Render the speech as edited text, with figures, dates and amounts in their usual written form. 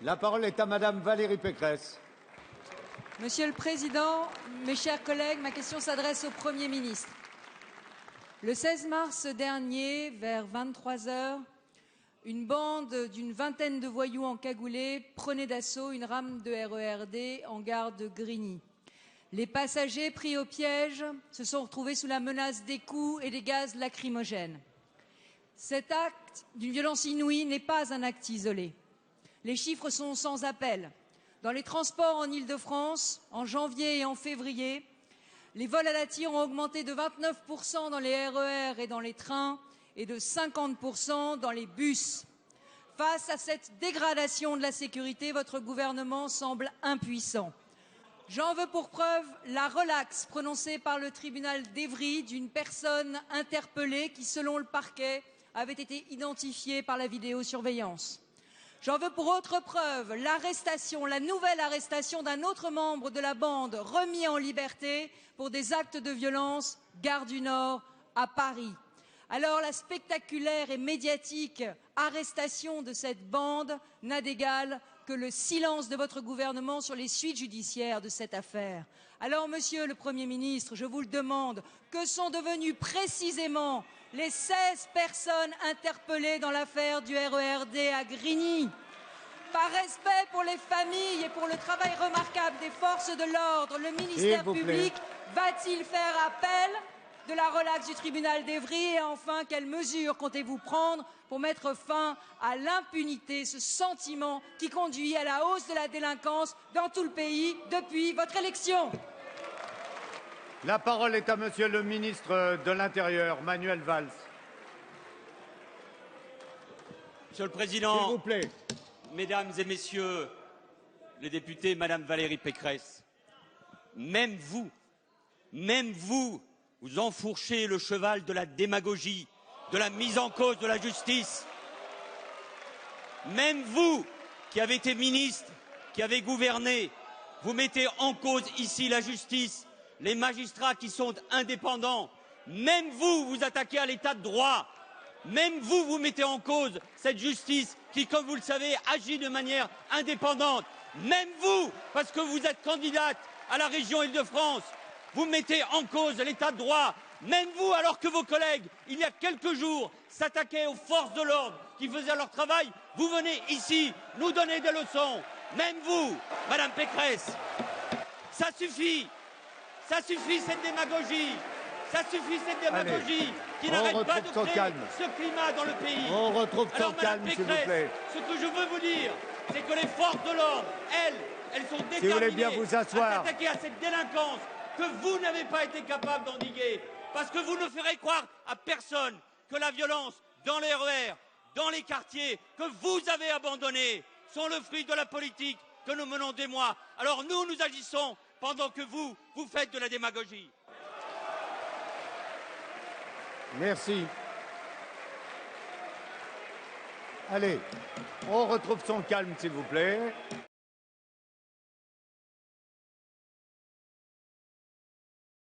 La parole est à Madame Valérie Pécresse. Monsieur le Président, mes chers collègues, ma question s'adresse au Premier ministre. Le 16 mars dernier, vers 23 heures, une bande d'une vingtaine de voyous encagoulés prenait d'assaut une rame de RERD en gare de Grigny. Les passagers pris au piège se sont retrouvés sous la menace des coups et des gaz lacrymogènes. Cet acte d'une violence inouïe n'est pas un acte isolé. Les chiffres sont sans appel. Dans les transports en Île-de-France, en janvier et en février, les vols à la tire ont augmenté de 29% dans les RER et dans les trains et de 50% dans les bus. Face à cette dégradation de la sécurité, votre gouvernement semble impuissant. J'en veux pour preuve la relaxe prononcée par le tribunal d'Évry d'une personne interpellée qui, selon le parquet, avait été identifiée par la vidéosurveillance. J'en veux pour autre preuve l'arrestation, la nouvelle arrestation d'un autre membre de la bande remis en liberté pour des actes de violence, gare du Nord, à Paris. Alors la spectaculaire et médiatique arrestation de cette bande n'a d'égal que le silence de votre gouvernement sur les suites judiciaires de cette affaire. Alors, Monsieur le Premier ministre, je vous le demande, que sont devenues précisément les 16 personnes interpellées dans l'affaire du RERD à Grigny? Par respect pour les familles et pour le travail remarquable des forces de l'ordre, le ministère public va-t-il faire appel de la relaxe du tribunal d'Évry? Et enfin, quelles mesures comptez-vous prendre pour mettre fin à l'impunité, ce sentiment qui conduit à la hausse de la délinquance dans tout le pays depuis votre élection? La parole est à Monsieur le ministre de l'Intérieur, Manuel Valls. Monsieur le Président, s'il vous plaît. Mesdames et Messieurs les députés, Madame Valérie Pécresse, même vous, vous enfourchez le cheval de la démagogie, de la mise en cause de la justice. Même vous, qui avez été ministre, qui avez gouverné, vous mettez en cause ici la justice, les magistrats qui sont indépendants. Même vous, vous attaquez à l'état de droit. Même vous, vous mettez en cause cette justice qui, comme vous le savez, agit de manière indépendante. Même vous, parce que vous êtes candidate à la région Île-de-France, vous mettez en cause l'état de droit. Même vous, alors que vos collègues, il y a quelques jours, s'attaquaient aux forces de l'ordre qui faisaient leur travail, vous venez ici nous donner des leçons. Même vous, Madame Pécresse, ça suffit cette démagogie. Ça suffit cette démagogie qui n'arrête pas de créer ce climat dans le pays. On retrouve son Alors, calme, Madame s'il vous Pécresse, plaît. ce que je veux vous dire, c'est que les forces de l'ordre, elles sont déterminées Si vous voulez bien vous asseoir. à s'attaquer à cette délinquance que vous n'avez pas été capable d'endiguer. Parce que vous ne ferez croire à personne que la violence dans les RER, dans les quartiers que vous avez abandonnés sont le fruit de la politique que nous menons des mois. Alors nous agissons pendant que vous faites de la démagogie. Merci. Allez, on retrouve son calme, s'il vous plaît.